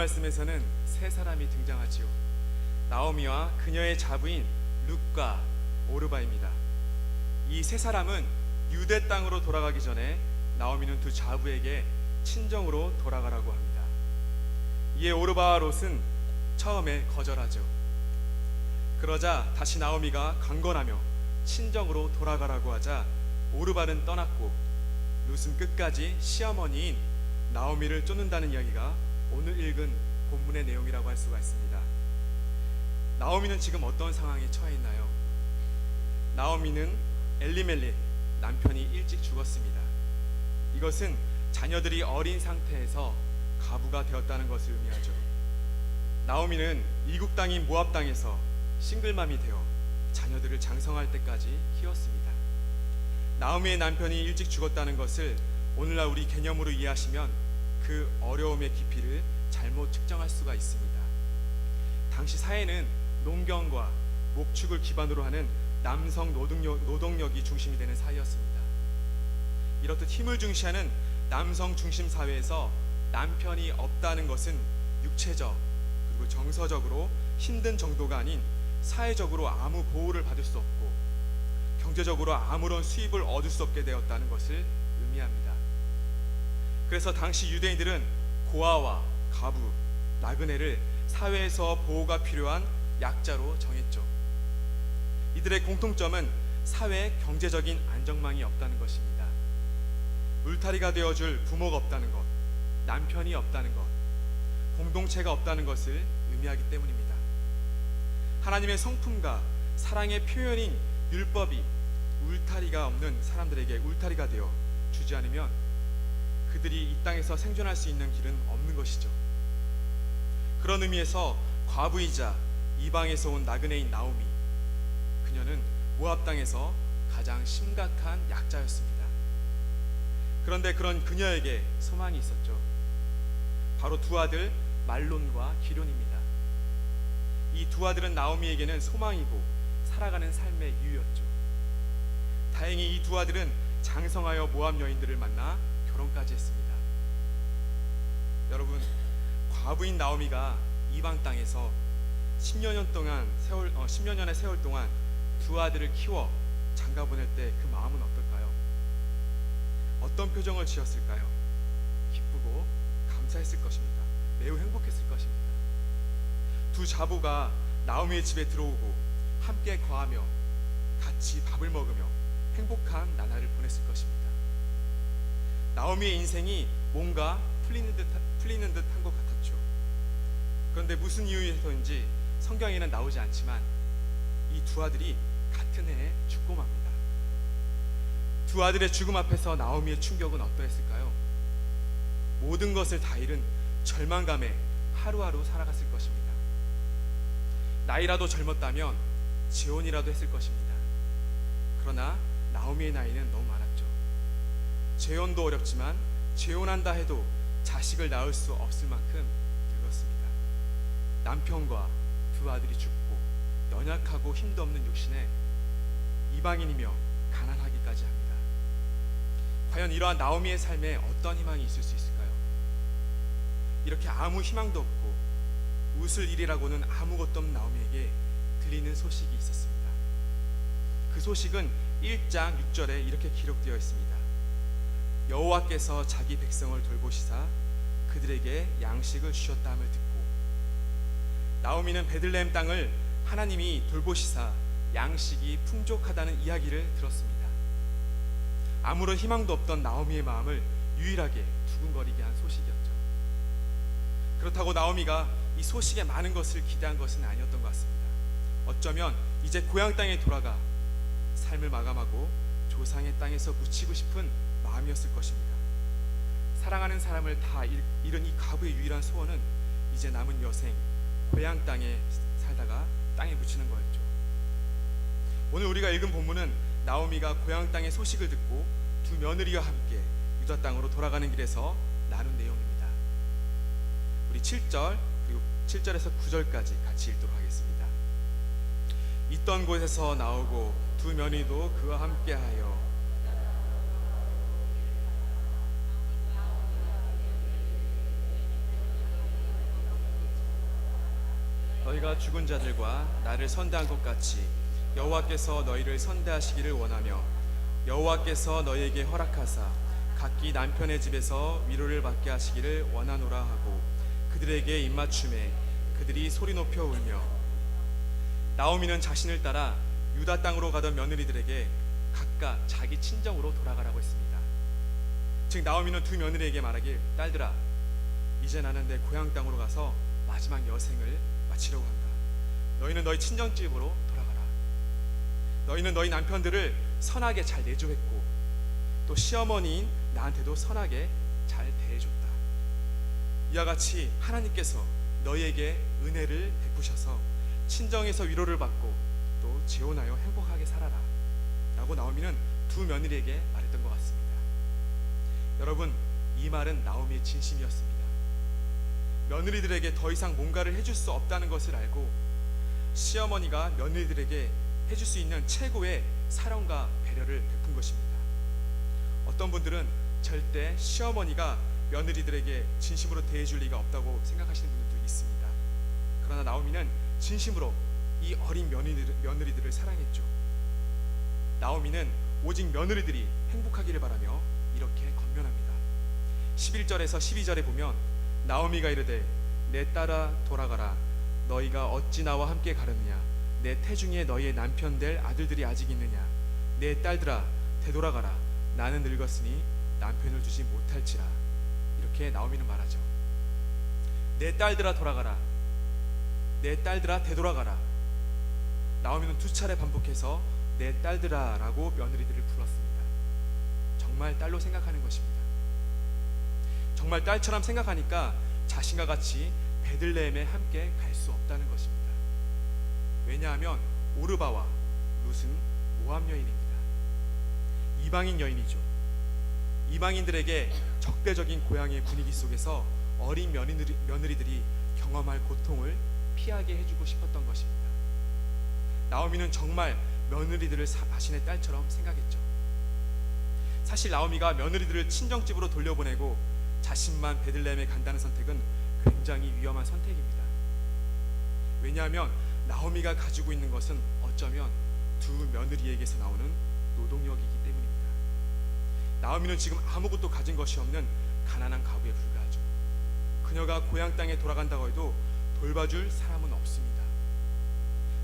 말씀에서는 세 사람이 등장하지요. 나오미와 그녀의 자부인 룻과 오르바입니다. 이 세 사람은 유대 땅으로 돌아가기 전에 나오미는 두 자부에게 친정으로 돌아가라고 합니다. 이에 오르바와 롯은 처음에 거절하죠. 그러자 다시 나오미가 강건하며 친정으로 돌아가라고 하자 오르바는 떠났고 롯은 끝까지 시어머니인 나오미를 쫓는다는 이야기가 오늘 읽은 본문의 내용이라고 할 수가 있습니다. 나오미는 지금 어떤 상황에 처해 있나요? 나오미는 엘리멜렉 남편이 일찍 죽었습니다. 이것은 자녀들이 어린 상태에서 가부가 되었다는 것을 의미하죠. 나오미는 이국 땅인 모압 땅에서 싱글맘이 되어 자녀들을 장성할 때까지 키웠습니다. 나오미의 남편이 일찍 죽었다는 것을 오늘날 우리 개념으로 이해하시면 그 어려움의 깊이를 잘못 측정할 수가 있습니다. 당시 사회는 농경과 목축을 기반으로 하는 남성 노동력이 중심이 되는 사회였습니다. 이렇듯 힘을 중시하는 남성 중심 사회에서 남편이 없다는 것은 육체적 그리고 정서적으로 힘든 정도가 아닌 사회적으로 아무 보호를 받을 수 없고 경제적으로 아무런 수입을 얻을 수 없게 되었다는 것을 의미합니다. 그래서 당시 유대인들은 고아와 가부, 나그네를 사회에서 보호가 필요한 약자로 정했죠. 이들의 공통점은 사회 경제적인 안정망이 없다는 것입니다. 울타리가 되어줄 부모가 없다는 것, 남편이 없다는 것, 공동체가 없다는 것을 의미하기 때문입니다. 하나님의 성품과 사랑의 표현인 율법이 울타리가 없는 사람들에게 울타리가 되어 주지 않으면 그들이 이 땅에서 생존할 수 있는 길은 없는 것이죠. 그런 의미에서 과부이자 이방에서 온 나그네인 나오미, 그녀는 모압 땅에서 가장 심각한 약자였습니다. 그런데 그런 그녀에게 소망이 있었죠. 바로 두 아들 말론과 기럐입니다. 이 두 아들은 나오미에게는 소망이고 살아가는 삶의 이유였죠. 다행히 이 두 아들은 장성하여 모압 여인들을 만나 결혼까지 했습니다. 여러분, 과부인 나오미가 이방 땅에서 10여 년의 세월 동안 두 아들을 키워 장가 보낼 때 그 마음은 어떨까요? 어떤 표정을 지었을까요? 기쁘고 감사했을 것입니다. 매우 행복했을 것입니다. 두 자부가 나오미의 집에 들어오고 함께 거하며 같이 밥을 먹으며 행복한 나날을 보냈을 것입니다. 나오미의 인생이 뭔가 풀리는 듯한 것 같았죠. 그런데 무슨 이유에서인지 성경에는 나오지 않지만 이 두 아들이 같은 해에 죽고 맙니다. 두 아들의 죽음 앞에서 나오미의 충격은 어떠했을까요? 모든 것을 다 잃은 절망감에 하루하루 살아갔을 것입니다. 나이라도 젊었다면 재혼이라도 했을 것입니다. 그러나 나오미의 나이는 너무 많았죠. 재혼도 어렵지만 재혼한다 해도 자식을 낳을 수 없을 만큼 늙었습니다. 남편과 두 아들이 죽고 연약하고 힘도 없는 육신에 이방인이며 가난하기까지 합니다. 과연 이러한 나오미의 삶에 어떤 희망이 있을 수 있을까요? 이렇게 아무 희망도 없고 웃을 일이라고는 아무것도 없는 나오미에게 들리는 소식이 있었습니다. 그 소식은 1장 6절에 이렇게 기록되어 있습니다. 여호와께서 자기 백성을 돌보시사 그들에게 양식을 주셨다함을 듣고, 나오미는 베들레헴 땅을 하나님이 돌보시사 양식이 풍족하다는 이야기를 들었습니다. 아무런 희망도 없던 나오미의 마음을 유일하게 두근거리게 한 소식이었죠. 그렇다고 나오미가 이 소식에 많은 것을 기대한 것은 아니었던 것 같습니다. 어쩌면 이제 고향 땅에 돌아가 삶을 마감하고 조상의 땅에서 묻히고 싶은 마음이었을 것입니다. 사랑하는 사람을 다 잃은 이 가부의 유일한 소원은 이제 남은 여생 고향 땅에 살다가 땅에 묻히는 거였죠. 오늘 우리가 읽은 본문은 나오미가 고향 땅의 소식을 듣고 두 며느리와 함께 유다 땅으로 돌아가는 길에서 나눈 내용입니다. 우리 7절 그리고 7절에서 9절까지 같이 읽도록 하겠습니다. 있던 곳에서 나오고 두 며느리도 그와 함께하여 너희가 죽은 자들과 나를 선대한 것 같이 여호와께서 너희를 선대하시기를 원하며 여호와께서 너희에게 허락하사 각기 남편의 집에서 위로를 받게 하시기를 원하노라 하고 그들에게 입맞춤에 그들이 소리 높여 울며. 나오미는 자신을 따라 유다 땅으로 가던 며느리들에게 각각 자기 친정으로 돌아가라고 했습니다. 즉 나오미는 두 며느리에게 말하길, 딸들아, 이제 나는 내 고향 땅으로 가서 마지막 여생을 마치려고 한다. 너희는 너희 친정집으로 돌아가라. 너희는 너희 남편들을 선하게 잘 내조했고 또 시어머니인 나한테도 선하게 잘 대해줬다. 이와 같이 하나님께서 너희에게 은혜를 베푸셔서 친정에서 위로를 받고 또 재혼하여 행복하게 살아라 라고 나오미는 두 며느리에게 말했던 것 같습니다. 여러분, 이 말은 나오미의 진심이었습니다. 며느리들에게 더 이상 뭔가를 해줄 수 없다는 것을 알고 시어머니가 며느리들에게 해줄 수 있는 최고의 사랑과 배려를 베푼 것입니다. 어떤 분들은 절대 시어머니가 며느리들에게 진심으로 대해줄 리가 없다고 생각하시는 분들도 있습니다. 그러나 나오미는 진심으로 이 어린 며느리들을 사랑했죠. 나오미는 오직 며느리들이 행복하기를 바라며 이렇게 권면합니다. 11절에서 12절에 보면 나오미가 이르되 내 딸아 돌아가라. 너희가 어찌 나와 함께 가려느냐. 내 태중에 너희의 남편 될 아들들이 아직 있느냐. 내 딸들아 되돌아가라. 나는 늙었으니 남편을 두지 못할지라. 이렇게 나오미는 말하죠. 내 딸들아 돌아가라. 내 딸들아 되돌아가라. 나오미는 두 차례 반복해서 내 딸들아 라고 며느리들을 불렀습니다. 정말 딸로 생각하는 것입니다. 정말 딸처럼 생각하니까 자신과 같이 베들레헴에 함께 갈 수 없다는 것입니다. 왜냐하면 오르바와 룻은 모압 여인입니다. 이방인 여인이죠. 이방인들에게 적대적인 고향의 분위기 속에서 어린 며느리들이 경험할 고통을 피하게 해주고 싶었던 것입니다. 나오미는 정말 며느리들을 자신의 딸처럼 생각했죠. 사실 나오미가 며느리들을 친정집으로 돌려보내고 자신만 베들레헴에 간다는 선택은 굉장히 위험한 선택입니다. 왜냐하면 나오미가 가지고 있는 것은 어쩌면 두 며느리에게서 나오는 노동력이기 때문입니다. 나오미는 지금 아무것도 가진 것이 없는 가난한 가부에 불과하죠. 그녀가 고향 땅에 돌아간다고 해도 돌봐줄 사람은 없습니다.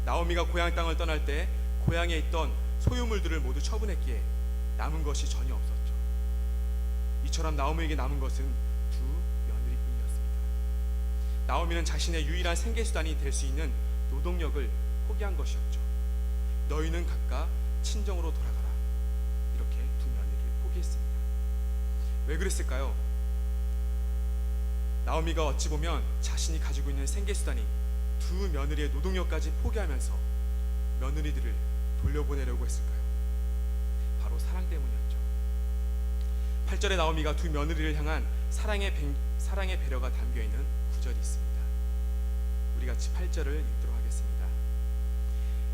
나오미가 고향 땅을 떠날 때 고향에 있던 소유물들을 모두 처분했기에 남은 것이 전혀 없었죠. 이처럼 나오미에게 남은 것은 두 며느리뿐이었습니다. 나오미는 자신의 유일한 생계수단이 될 수 있는 노동력을 포기한 것이었죠. 너희는 각각 친정으로 돌아가라. 이렇게 두 며느리를 포기했습니다. 왜 그랬을까요? 나오미가 어찌 보면 자신이 가지고 있는 생계수단이 두 며느리의 노동력까지 포기하면서 며느리들을 돌려보내려고 했을까요? 바로 사랑 때문이었죠. 8절에 나오미가 두 며느리를 향한 사랑의 배려가 담겨있는 구절이 있습니다. 우리 같이 8절을 읽도록 하겠습니다.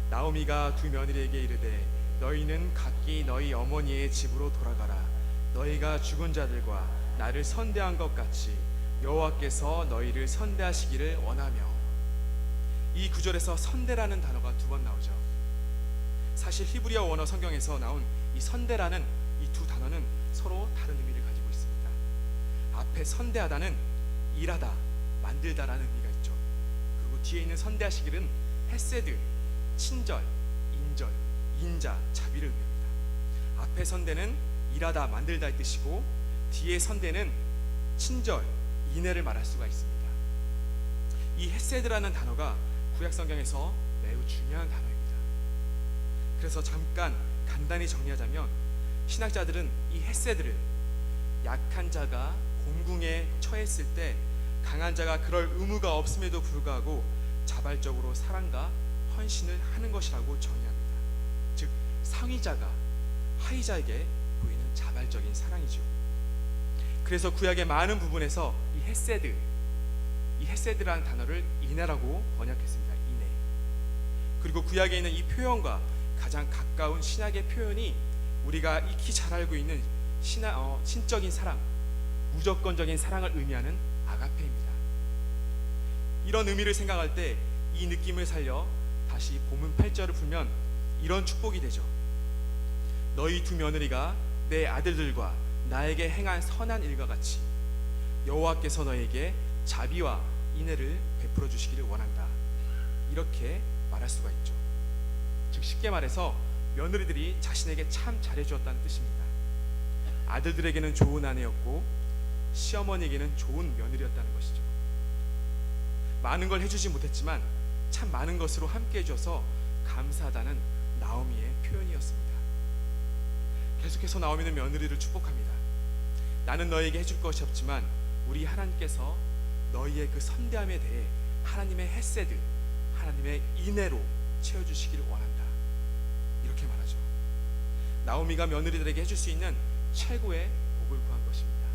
나오미가 두 며느리에게 이르되 너희는 각기 너희 어머니의 집으로 돌아가라. 너희가 죽은 자들과 나를 선대한 것 같이 여호와께서 너희를 선대하시기를 원하며. 이 구절에서 선대라는 단어가 두 번 나오죠. 사실 히브리어 원어 성경에서 나온 이 선대라는 이 두 단어는 서로 다른 의미를 가지고 있습니다. 앞에 선대하다는 일하다, 만들다라는 의미가 있죠. 그리고 뒤에 있는 선대하시기는 헤세드, 친절, 인절, 인자, 자비를 의미합니다. 앞에 선대는 일하다, 만들다의 뜻이고 뒤에 선대는 친절, 인애를 말할 수가 있습니다. 이 헤세드라는 단어가 구약 성경에서 매우 중요한 단어입니다. 그래서 잠깐 간단히 정리하자면 신학자들은 이 헤세드를 약한 자가 곤궁에 처했을 때 강한 자가 그럴 의무가 없음에도 불구하고 자발적으로 사랑과 헌신을 하는 것이라고 정의합니다. 즉 상위자가 하위자에게 보이는 자발적인 사랑이죠. 그래서 구약의 많은 부분에서 이 헤세드라는 단어를 인애라고 번역했습니다. 인애. 그리고 구약에 있는 이 표현과 가장 가까운 신약의 표현이 우리가 익히 잘 알고 있는 신적인 사랑, 무조건적인 사랑을 의미하는 아가페입니다. 이런 의미를 생각할 때 이 느낌을 살려 다시 본문 8절을 풀면 이런 축복이 되죠. 너희 두 며느리가 내 아들들과 나에게 행한 선한 일과 같이 여호와께서 너에게 자비와 인애를 베풀어 주시기를 원한다. 이렇게 말할 수가 있죠. 즉 쉽게 말해서 며느리들이 자신에게 참 잘해주었다는 뜻입니다. 아들들에게는 좋은 아내였고 시어머니에게는 좋은 며느리였다는 것이죠. 많은 걸 해주지 못했지만 참 많은 것으로 함께 해줘서 감사하다는 나오미의 표현이었습니다. 계속해서 나오미는 며느리를 축복합니다. 나는 너에게 해줄 것이 없지만 우리 하나님께서 너희의 그 선대함에 대해 하나님의 헤세드, 하나님의 인애로 채워주시기를 원한다. 이렇게 말하죠. 나오미가 며느리들에게 해줄 수 있는 최고의 복을 구한 것입니다.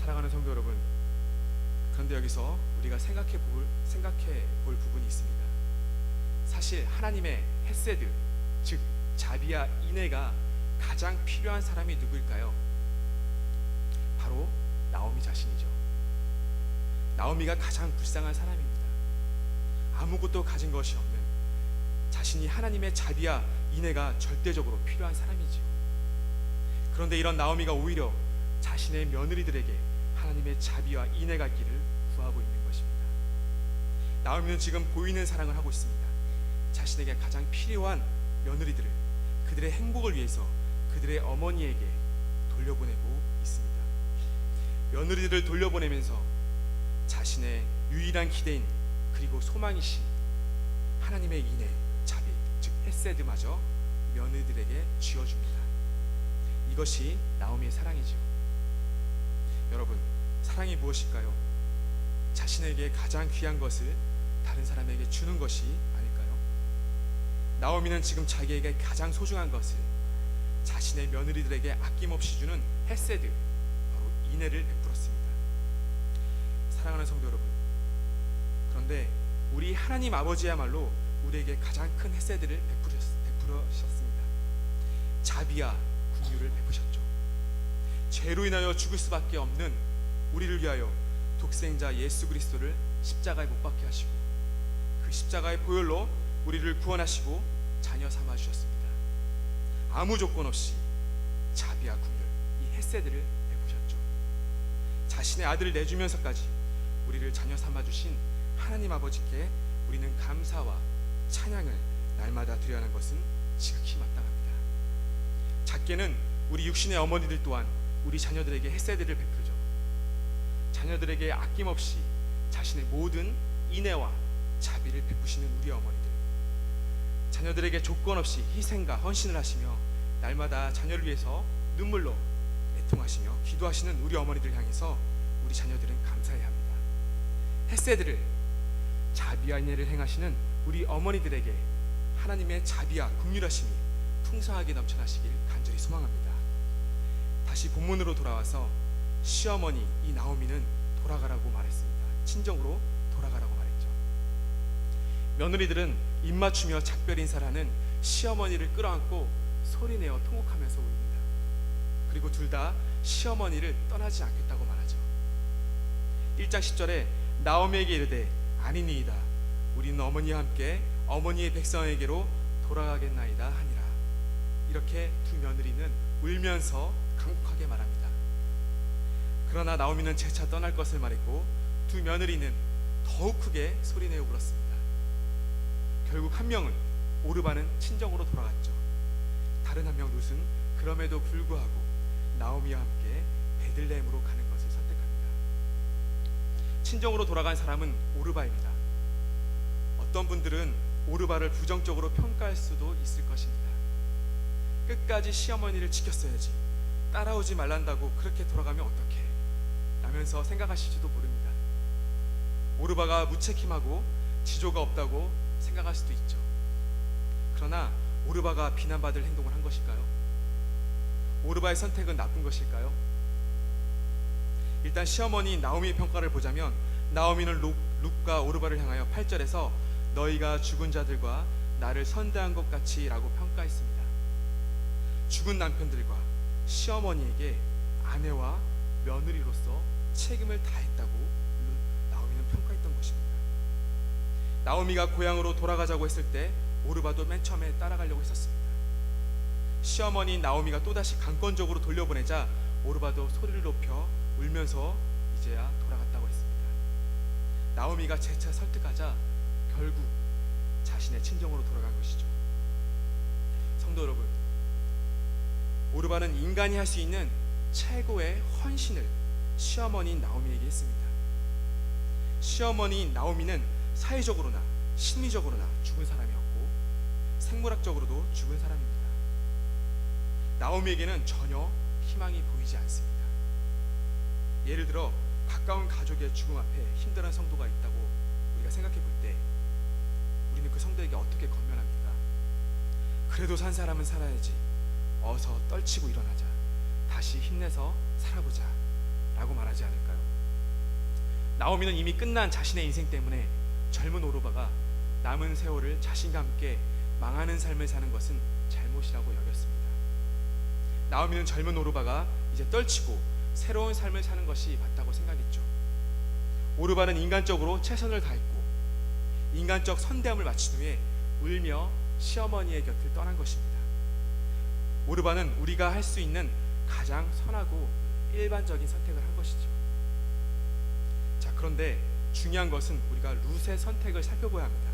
사랑하는 성도 여러분, 그런데 여기서 우리가 생각해 볼 부분이 있습니다. 사실 하나님의 헤세드, 즉 자비와 인애가 가장 필요한 사람이 누구일까요? 바로 나오미 자신이죠. 나오미가 가장 불쌍한 사람입니다. 아무것도 가진 것이 없는, 자신이 하나님의 자비와 인애가 절대적으로 필요한 사람이지요. 그런데 이런 나오미가 오히려 자신의 며느리들에게 하나님의 자비와 인애가 있기를 구하고 있는 것입니다. 나오미는 지금 보이는 사랑을 하고 있습니다. 자신에게 가장 필요한 며느리들을 그들의 행복을 위해서 그들의 어머니에게 돌려보내고 있습니다. 며느리들을 돌려보내면서 자신의 유일한 기대인 그리고 소망이신 하나님의 인애, 자비, 즉 헤세드마저 며느리들에게 쥐어줍니다. 이것이 나오미의 사랑이죠. 여러분, 사랑이 무엇일까요? 자신에게 가장 귀한 것을 다른 사람에게 주는 것이 아닐까요? 나오미는 지금 자기에게 가장 소중한 것을 자신의 며느리들에게 아낌없이 주는 헤세드, 바로 인애를 베풀었습니다. 사랑하는 성도 여러분, 그런데 우리 하나님 아버지야말로 우리에게 가장 큰 헤세드를 베푸셨습니다. 자비와 긍휼을 베푸셨죠. 죄로 인하여 죽을 수밖에 없는 우리를 위하여 독생자 예수 그리스도를 십자가에 못 박게 하시고 그 십자가의 보혈로 우리를 구원하시고 자녀 삼아 주셨습니다. 아무 조건 없이 자비와 긍휼, 이 헤세드를 베푸셨죠. 자신의 아들을 내주면서까지 우리를 자녀 삼아 주신 하나님 아버지께 우리는 감사와 찬양을 날마다 드려야 하는 것은 지극히 마땅합니다. 작게는 우리 육신의 어머니들 또한 우리 자녀들에게 헤세드를 베풀죠. 자녀들에게 아낌없이 자신의 모든 인애와 자비를 베푸시는 우리 어머니들, 자녀들에게 조건 없이 희생과 헌신을 하시며 날마다 자녀를 위해서 눈물로 애통하시며 기도하시는 우리 어머니들 향해서 우리 자녀들은 감사해야 합니다. 헤세드를, 자비와 인애를 행하시는 우리 어머니들에게 하나님의 자비와 긍휼하심이 풍성하게 넘쳐나시길 간절히 소망합니다. 다시 본문으로 돌아와서 시어머니 이 나오미는 돌아가라고 말했습니다. 친정으로 돌아가라고 말했죠. 며느리들은 입맞추며 작별 인사를 시어머니를 끌어안고 소리내어 통곡하면서 울립니다. 그리고 둘 다 시어머니를 떠나지 않겠다고 말하죠. 1장 10절에 나오미에게 이르되 아니니이다, 우리는 어머니와 함께 어머니의 백성에게로 돌아가겠나이다 하니라. 이렇게 두 며느리는 울면서 강력하게 말합니다. 그러나 나오미는 재차 떠날 것을 말했고 두 며느리는 더욱 크게 소리내어 울었습니다. 결국 한 명은, 오르바는 친정으로 돌아갔죠. 다른 한 명 룻은 그럼에도 불구하고 나오미와 함께 베들레헴으로 가는 것을 선택합니다. 친정으로 돌아간 사람은 오르바입니다. 어떤 분들은 오르바를 부정적으로 평가할 수도 있을 것입니다. 끝까지 시어머니를 지켰어야지, 따라오지 말란다고 그렇게 돌아가면 어떡해 라면서 생각하실지도 모릅니다. 오르바가 무책임하고 지조가 없다고 생각할 수도 있죠. 그러나 오르바가 비난받을 행동을 한 것일까요? 오르바의 선택은 나쁜 것일까요? 일단 시어머니 나오미의 평가를 보자면 나오미는 룻과 오르바를 향하여 8절에서 너희가 죽은 자들과 나를 선대한 것 같이 라고 평가했습니다. 죽은 남편들과 시어머니에게 아내와 며느리로서 책임을 다했다고 나오미는 평가했던 것입니다. 나오미가 고향으로 돌아가자고 했을 때 오르바도 맨 처음에 따라가려고 했었습니다. 시어머니인 나오미가 또다시 강권적으로 돌려보내자 오르바도 소리를 높여 울면서 이제야 돌아갔다고 했습니다. 나오미가 재차 설득하자 결국 자신의 친정으로 돌아간 것이죠. 성도 여러분, 오르바는 인간이 할 수 있는 최고의 헌신을 시어머니인 나오미에게 했습니다. 시어머니인 나오미는 사회적으로나 심리적으로나 죽은 사람이었고 생물학적으로도 죽은 사람입니다. 나오미에게는 전혀 희망이 보이지 않습니다. 예를 들어 가까운 가족의 죽음 앞에 힘들어하는 성도가 있다고 우리가 생각해 볼 때 우리는 그 성도에게 어떻게 권면합니까? 그래도 산 사람은 살아야지. 어서 떨치고 일어나자. 다시 힘내서 살아보자 라고 말하지 않을까요? 나오미는 이미 끝난 자신의 인생 때문에 젊은 오르바가 남은 세월을 자신과 함께 망하는 삶을 사는 것은 잘못이라고 여겼습니다. 나오미는 젊은 오르바가 이제 떨치고 새로운 삶을 사는 것이 맞다고 생각했죠. 오르바는 인간적으로 최선을 다했고 인간적 선대함을 마친 후에 울며 시어머니의 곁을 떠난 것입니다. 오르바는 우리가 할 수 있는 가장 선하고 일반적인 선택을 한 것이죠. 자, 그런데 중요한 것은 우리가 룻의 선택을 살펴봐야 합니다.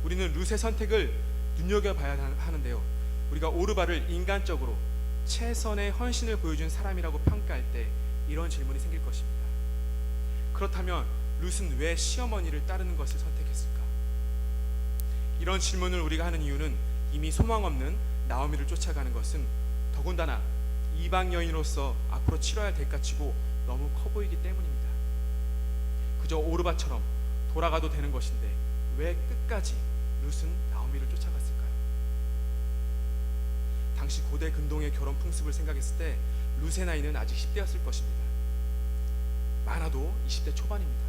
우리는 룻의 선택을 눈여겨봐야 하는데요, 우리가 오르바를 인간적으로 최선의 헌신을 보여준 사람이라고 평가할 때 이런 질문이 생길 것입니다. 그렇다면 룻은 왜 시어머니를 따르는 것을 선택했을까? 이런 질문을 우리가 하는 이유는 이미 소망 없는 나오미를 쫓아가는 것은 더군다나 이방 여인으로서 앞으로 치러야 할 대가치고 너무 커 보이기 때문입니다. 그저 오르바처럼 돌아가도 되는 것인데 왜 끝까지 룻은 나오미를 쫓아갔을까요? 당시 고대 근동의 결혼 풍습을 생각했을 때 룻의 나이는 아직 10대였을 것입니다. 많아도 20대 초반입니다.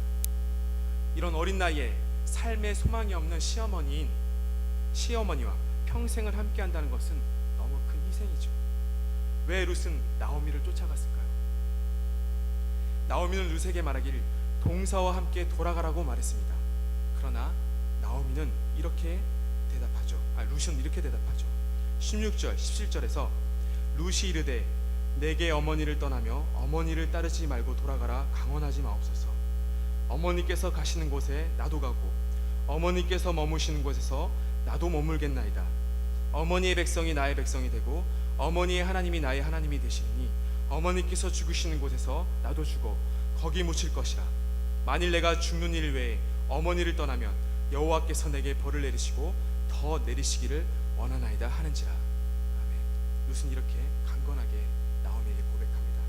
이런 어린 나이에 삶의 소망이 없는 시어머니와 평생을 함께한다는 것은 너무 큰 희생이죠. 왜 룻은 나오미를 쫓아갔을까요? 나오미는 룻에게 말하기를 동서와 함께 돌아가라고 말했습니다. 그러나 나오미는 룻은 이렇게 대답하죠. 16절, 17절에서 룻이 이르되 내게 어머니를 떠나며 어머니를 따르지 말고 돌아가라 강원하지 마옵소서. 어머니께서 가시는 곳에 나도 가고 어머니께서 머무시는 곳에서 나도 머물겠나이다. 어머니의 백성이 나의 백성이 되고 어머니의 하나님이 나의 하나님이 되시니 어머니께서 죽으시는 곳에서 나도 죽어 거기 묻힐 것이라. 만일 내가 죽는 일 외에 어머니를 떠나면 여호와께서 내게 벌을 내리시고 더 내리시기를 원하나이다 하는지라. 아멘. 룻은 이렇게 강건하게 나오미에게 고백합니다.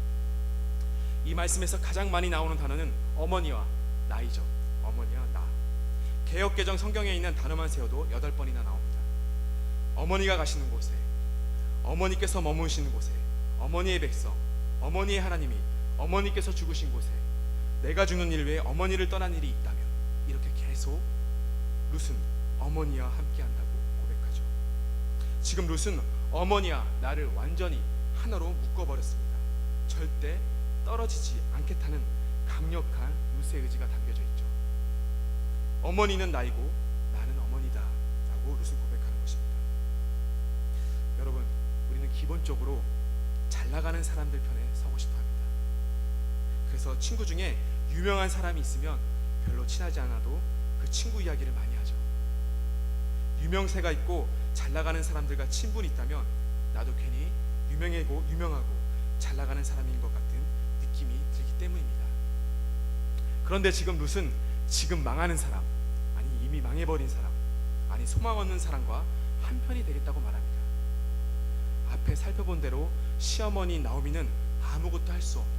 이 말씀에서 가장 많이 나오는 단어는 어머니와 나이죠. 어머니와 나. 개역개정 성경에 있는 단어만 세워도 8번이나 나옵니다. 어머니가 가시는 곳에, 어머니께서 머무시는 곳에, 어머니의 백성, 어머니의 하나님이, 어머니께서 죽으신 곳에, 내가 죽는 일 외에 어머니를 떠난 일이 있다면, 이렇게 계속 룻은 어머니와 함께한다고 고백하죠. 지금 룻은 어머니와 나를 완전히 하나로 묶어버렸습니다. 절대 떨어지지 않겠다는 강력한 룻의 의지가 담겨져 있죠. 어머니는 나이고 나는 어머니다 라고 룻은 고백하는 것입니다. 여러분, 우리는 기본적으로 잘 나가는 사람들 편에 서고 싶어 합니다. 그래서 친구 중에 유명한 사람이 있으면 별로 친하지 않아도 그 친구 이야기를 많이 하죠. 유명세가 있고 잘 나가는 사람들과 친분이 있다면 나도 괜히 유명하고 잘 나가는 사람인 것 같은 느낌이 들기 때문입니다. 그런데 지금 룻은 지금 망하는 사람, 아니 이미 망해버린 사람, 아니 소망 없는 사람과 한편이 되겠다고 말합니다. 앞에 살펴본 대로 시어머니 나오미는 아무것도 할 수 없는,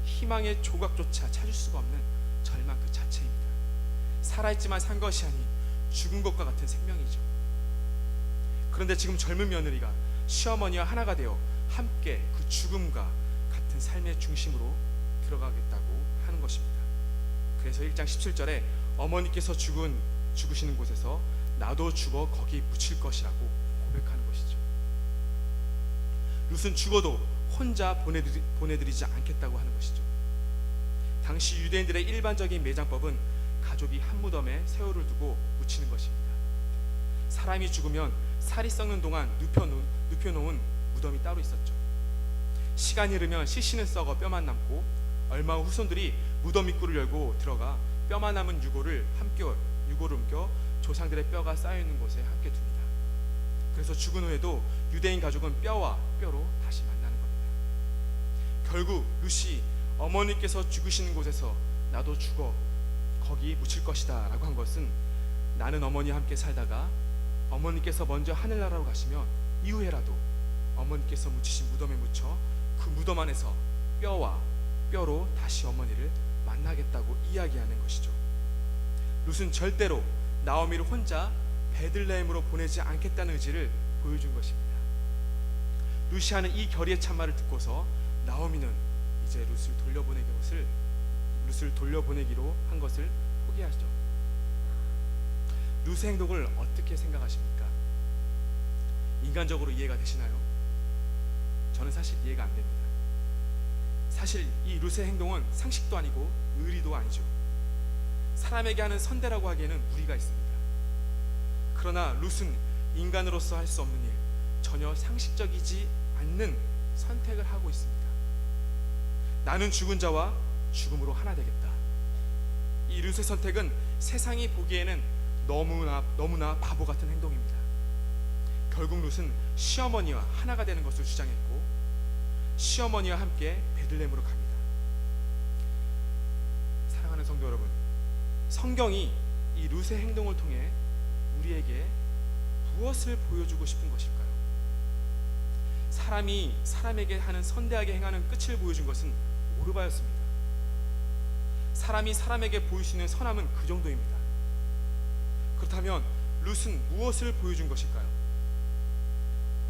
희망의 조각조차 찾을 수가 없는 절망 그 자체입니다. 살아있지만 산 것이 아닌 죽은 것과 같은 생명이죠. 그런데 지금 젊은 며느리가 시어머니와 하나가 되어 함께 그 죽음과 같은 삶의 중심으로 들어가겠다고 하는 것입니다. 그래서 1장 17절에 어머니께서 죽으시는 곳에서 나도 죽어 거기 묻힐 것이라고 고백하는 것이죠. 룻은 죽어도 혼자 보내드리지 않겠다고 하는 것이죠. 당시 유대인들의 일반적인 매장법은 가족이 한 무덤에 새우를 두고 묻히는 것입니다. 사람이 죽으면 살이 썩는 동안 눕혀놓은 무덤이 따로 있었죠. 시간이 흐르면 시신은 썩어 뼈만 남고 얼마 후 후손들이 무덤 입구를 열고 들어가 뼈만 남은 유골을 옮겨 조상들의 뼈가 쌓여있는 곳에 함께 둡니다. 그래서 죽은 후에도 유대인 가족은 뼈와 뼈로 다시 만나는 겁니다. 결국 루시 어머니께서 죽으시는 곳에서 나도 죽어 거기 묻힐 것이다 라고 한 것은, 나는 어머니와 함께 살다가 어머니께서 먼저 하늘나라로 가시면 이후에라도 어머니께서 묻히신 무덤에 묻혀 그 무덤 안에서 뼈와 뼈로 다시 어머니를 만나겠다고 이야기하는 것이죠. 룻은 절대로 나오미를 혼자 베들레헴으로 보내지 않겠다는 의지를 보여준 것입니다. 룻이 하는 이 결의의 참말을 듣고서 나오미는 이제 룻을 돌려보내기로 한 것을 포기하죠. 룻의 행동을 어떻게 생각하십니까? 인간적으로 이해가 되시나요? 저는 사실 이해가 안 됩니다. 사실 이 룻의 행동은 상식도 아니고 의리도 아니죠. 사람에게 하는 선대라고 하기에는 무리가 있습니다. 그러나 룻은 인간으로서 할 수 없는 일, 전혀 상식적이지 않는 선택을 하고 있습니다. 나는 죽은 자와 죽음으로 하나 되겠다. 이 룻의 선택은 세상이 보기에는 너무나 바보 같은 행동입니다. 결국 룻은 시어머니와 하나가 되는 것을 주장했고 시어머니와 함께 베들레헴으로 갑니다. 사랑하는 성도 여러분, 성경이 이 룻의 행동을 통해 우리에게 무엇을 보여주고 싶은 것일까요? 사람이 사람에게 하는 선대하게 행하는 끝을 보여준 것은 오르바였습니다. 사람이 사람에게 보일 수 있는 선함은 그 정도입니다. 그렇다면 룻은 무엇을 보여준 것일까요?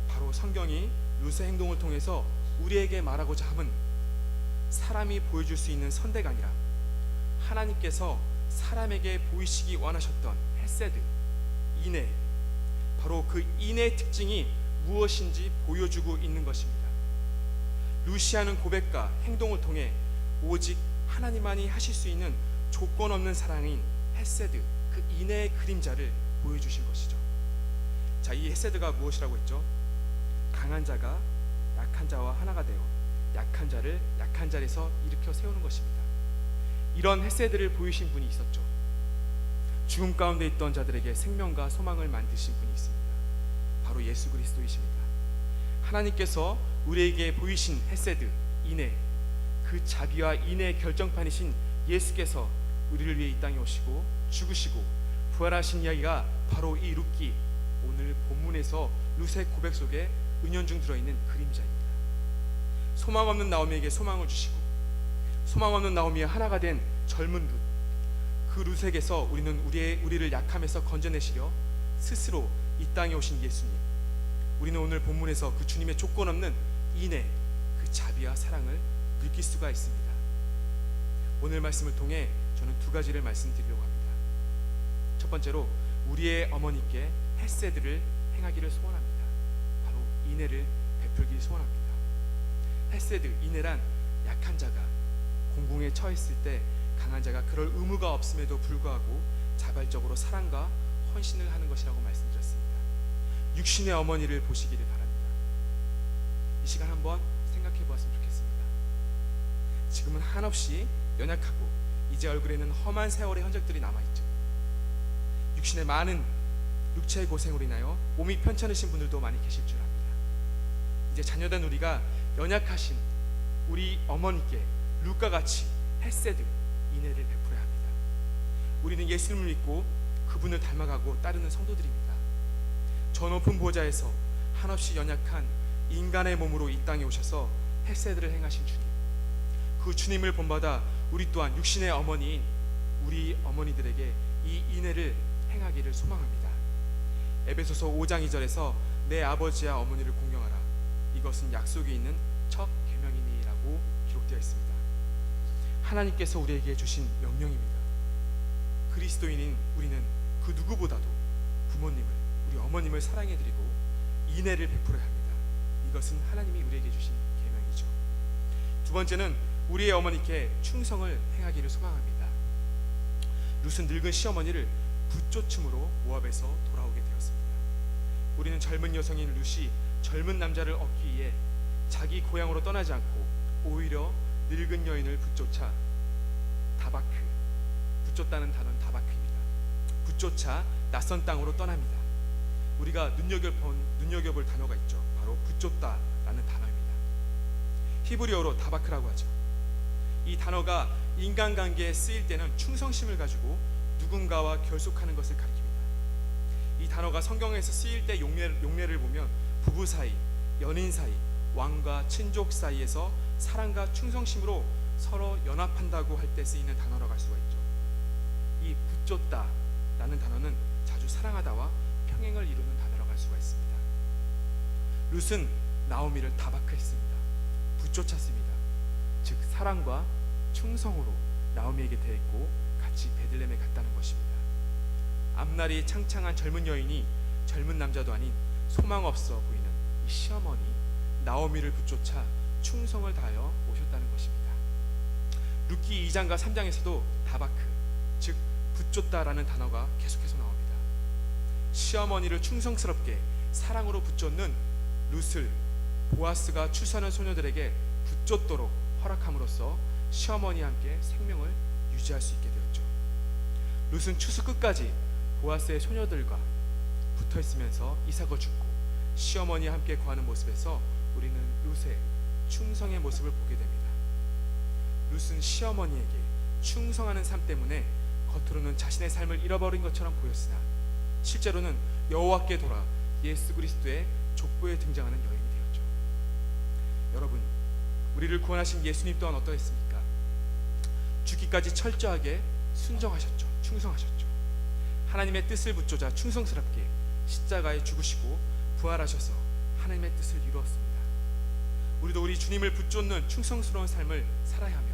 바로 성경이 룻의 행동을 통해서 우리에게 말하고자 함은 사람이 보여줄 수 있는 선대가 아니라 하나님께서 사람에게 보이시기 원하셨던 헤세드, 인애, 바로 그 인애의 특징이 무엇인지 보여주고 있는 것입니다. 룻이 하는 고백과 행동을 통해 오직 하나님만이 하실 수 있는 조건 없는 사랑인 헤세드, 그 인애의 그림자를 보여주신 것이죠. 자, 이 헤세드가 무엇이라고 했죠? 강한 자가 약한 자와 하나가 되어 약한 자를 약한 자리에서 일으켜 세우는 것입니다. 이런 헤세드를 보이신 분이 있었죠. 죽음 가운데 있던 자들에게 생명과 소망을 만드신 분이 있습니다. 바로 예수 그리스도이십니다. 하나님께서 우리에게 보이신 헤세드, 인애, 그 자비와 인애의 결정판이신 예수께서 우리를 위해 이 땅에 오시고 죽으시고 부활하신 이야기가 바로 이 룻기, 오늘 본문에서 룻의 고백 속에 은연중 들어있는 그림자입니다. 소망 없는 나오미에게 소망을 주시고 소망 없는 나오미와 하나가 된 젊은 룻, 그 룻에게서 우리는 우리를 약함에서 건져내시려 스스로 이 땅에 오신 예수님, 우리는 오늘 본문에서 그 주님의 조건 없는 인애, 그 자비와 사랑을 느낄 수가 있습니다. 오늘 말씀을 통해 저는 두 가지를 말씀드리려고 합니다. 첫 번째로 우리의 어머니께 헤세드를 행하기를 소원합니다. 바로 인애를 베풀기 소원합니다. 헤세드, 인애란 약한 자가 공공에 처했을 때 강한 자가 그럴 의무가 없음에도 불구하고 자발적으로 사랑과 헌신을 하는 것이라고 말씀드렸습니다. 육신의 어머니를 보시기를 바랍니다. 이 시간 한번 생각해 보았으면 좋겠습니다. 지금은 한없이 연약하고 이제 얼굴에는 험한 세월의 흔적들이 남아있죠. 육신의 많은 육체의 고생으로 인하여 몸이 편찮으신 분들도 많이 계실 줄 압니다. 이제 자녀된 우리가 연약하신 우리 어머니께 룻과 같이 헤세드, 인애를 베풀어야 합니다. 우리는 예수님을 믿고 그분을 닮아가고 따르는 성도들입니다. 저 높은 보좌에서 한없이 연약한 인간의 몸으로 이 땅에 오셔서 헤세드를 행하신 주님, 그 주님을 본받아 우리 또한 육신의 어머니인 우리 어머니들에게 이 인애를 행하기를 소망합니다. 에베소서 5장 2절에서 내 아버지와 어머니를 공경하라, 이것은 약속이 있는 첫 계명이니라고 기록되어 있습니다. 하나님께서 우리에게 주신 명령입니다. 그리스도인인 우리는 그 누구보다도 부모님을, 우리 어머님을 사랑해드리고 인애를 베풀어야 합니다. 이것은 하나님이 우리에게 주신 계명이죠. 두 번째는 우리의 어머니께 충성을 행하기를 소망합니다. 룻은 늙은 시어머니를 붙쫓음으로 모압에서 돌아오게 되었습니다. 우리는 젊은 여성인 룻이 젊은 남자를 얻기 위해 자기 고향으로 떠나지 않고 오히려 늙은 여인을 붙쫓아 다바크, 붙쫓다는 단어는 다바크입니다. 붙쫓아 낯선 땅으로 떠납니다. 우리가 눈여겨볼 단어가 있죠. 바로 붙쫓다라는 단어입니다. 히브리어로 다바크라고 하죠. 이 단어가 인간관계에 쓰일 때는 충성심을 가지고 누군가와 결속하는 것을 가리킵니다. 이 단어가 성경에서 쓰일 때 용례를 보면 부부 사이, 연인 사이, 왕과 친족 사이에서 사랑과 충성심으로 서로 연합한다고 할 때 쓰이는 단어라고 할 수가 있죠. 이 붙쫓다라는 단어는 자주 사랑하다와 평행을 이루는 단어라고 할 수가 있습니다. 룻은 나오미를 다바크했습니다. 붙쫓았습니다. 즉 사랑과 충성으로 나오미에게 대했고 같이 베들레헴에 갔다는 것입니다. 앞날이 창창한 젊은 여인이 젊은 남자도 아닌 소망 없어 보이는 이 시어머니 나오미를 붙쫓아 충성을 다하여 오셨다는 것입니다. 룻기 2장과 3장에서도 다바크, 즉 붙쫓다라는 단어가 계속해서 나옵니다. 시어머니를 충성스럽게 사랑으로 붙쫓는 룻을 보아스가 추수하는 소녀들에게 붙쫓도록 허락함으로써 시어머니와 함께 생명을 유지할 수 있게 되었죠. 룻은 추수 끝까지 보아스의 소녀들과 붙어 있으면서 이삭을 죽고 시어머니와 함께 거하는 모습에서 우리는 룻의 충성의 모습을 보게 됩니다. 룻은 시어머니에게 충성하는 삶 때문에 겉으로는 자신의 삶을 잃어버린 것처럼 보였으나 실제로는 여호와께 돌아 예수 그리스도의 족보에 등장하는 여인이 되었죠. 여러분, 우리를 구원하신 예수님 또한 어떠했습니까? 죽기까지 철저하게 순종하셨죠. 충성하셨죠. 하나님의 뜻을 붙잡아 충성스럽게 십자가에 죽으시고 부활하셔서 하나님의 뜻을 이루었습니다. 우리도 우리 주님을 붙쫓는 충성스러운 삶을 살아야 하며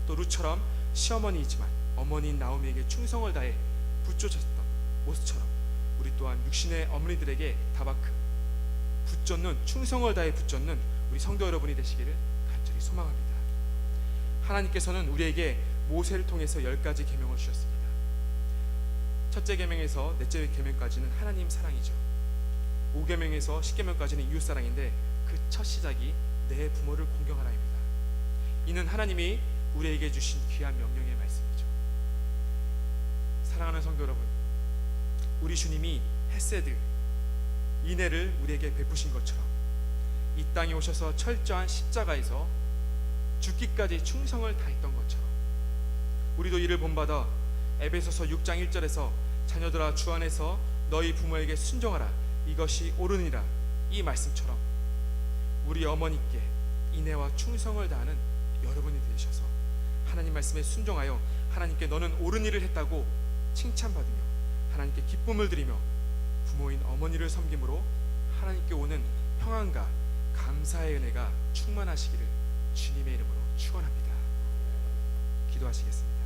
또 룻처럼 시어머니이지만 어머니인 나오미에게 충성을 다해 붙쫓았던 모습처럼 우리 또한 육신의 어머니들에게 다바크, 붙쫓는, 충성을 다해 붙쫓는 우리 성도 여러분이 되시기를 간절히 소망합니다. 하나님께서는 우리에게 모세를 통해서 10가지 계명을 주셨습니다. 첫째 계명에서 넷째 계명까지는 하나님 사랑이죠. 5계명에서 10계명까지는 이웃 사랑인데 그 첫 시작이 내 부모를 공경하라입니다. 이는 하나님이 우리에게 주신 귀한 명령의 말씀이죠. 사랑하는 성도 여러분, 우리 주님이 헤세드, 인애를 우리에게 베푸신 것처럼 이 땅에 오셔서 철저한 십자가에서 죽기까지 충성을 다했던 것처럼 우리도 이를 본받아 에베소서 6장 1절에서 자녀들아 주 안에서 너희 부모에게 순종하라 이것이 옳으니라 이 말씀처럼 우리 어머니께 인애와 충성을 다하는 여러분이 되셔서 하나님 말씀에 순종하여 하나님께 너는 옳은 일을 했다고 칭찬받으며 하나님께 기쁨을 드리며 부모인 어머니를 섬김으로 하나님께 오는 평안과 감사의 은혜가 충만하시기를 주님의 이름으로 축원합니다. 기도하시겠습니다.